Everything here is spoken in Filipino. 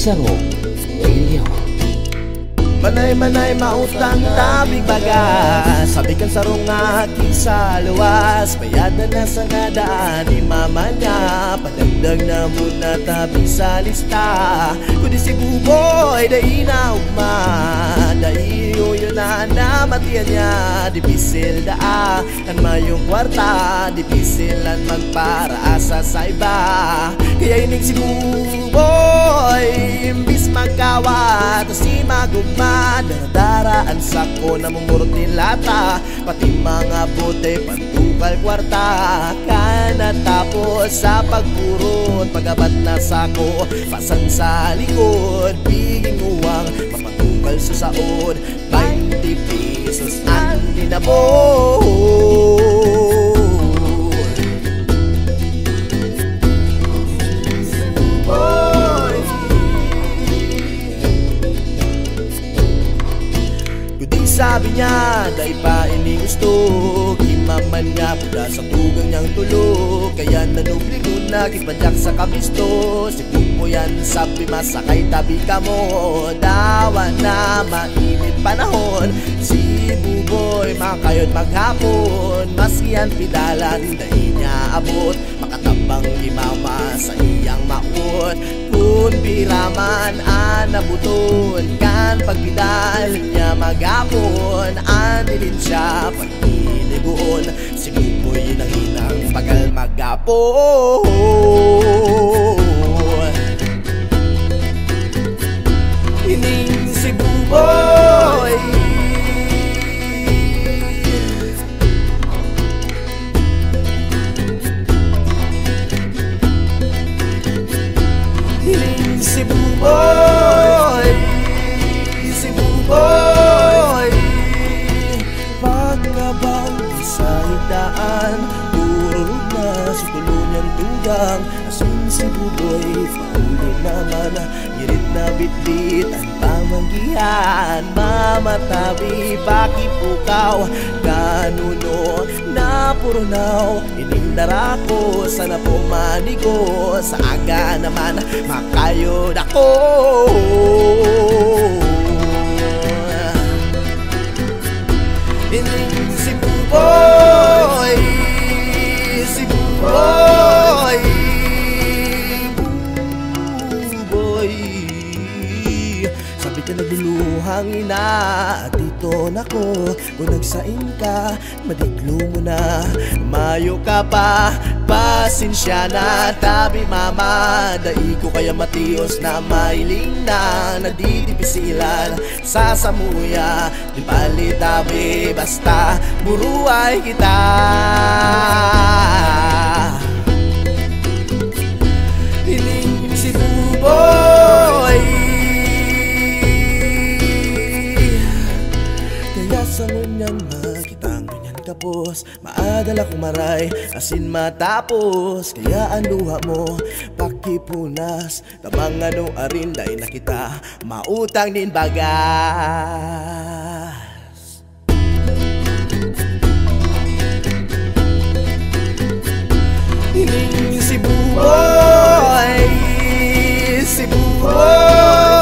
Sarong Radio. Manay-manay mautang tabing bagas, sabikan sarong aking sa luwas. Bayad na sa nadaan ni mama niya, padagdag na muna tabi sa lista. Kundi si Buboy, dahi na ugma, dahi yun na matiyan niya. Dipisil daa, kan mayong kwarta, dipisilan magparaasa sa iba. Kaya ining si Buboy, imbis magkawat, si magugma, daraan sako na mumurti lata, pati mga bote pantukal kwarta. Kana tapos sa pagpurot, pagabat na sako, pasan sa likod, biging uwang, mapatukal sa saod, 20 pesos ang dinabot. Sabi niya, dahi pa ini gusto, kimaman niya puda sa tugang niyang tulog. Kaya nanubli ko na kipadyak sa kabisto. Si Pupo yan sabi masakay tabi ka mo, dawa na mainit panahon. Si Buboy makayod maghapon, maski yan pidalan dahi niya abot. Makatabang imama sa iyang maot, kun biraman anabuton. Kan pagpidal niya maghapon, anilin siya pagpiligoon. Si Buboy nang hinang pagal maghapon. Ining si Buboy, ining si Buboy, si Buboy. Pagkabang sa higdaan, tururog na sa tulo niyang tugang. Asin si Buboy, pauli naman, ngirit na bitbit ang pamanggihan. Mamatabi, pakipukaw, kanuno na purunaw. Ining darako, sana pumanigo, sa aga naman makayod ako. Ining si Buboy, si Buboy, Buboy. Sabi ka nagduluhang ina, dito na ko. Kung nagsain ka, madiglo mo na, mayo ka pa, pasensya na. Tabi mama, dahi ko kaya matios na mailing na, nadidipisilan sa samuya. Di bali tabi, basta buruay kita. Ining si Buboy, kaya sa ngunyang makitang ganyan kapos, maadala kumaray, asin matapos. Kaya ang luha mo, pakipunas, tamang ano arin, dahil na kita mautang din bagas. Ining si Buboy, si Buboy.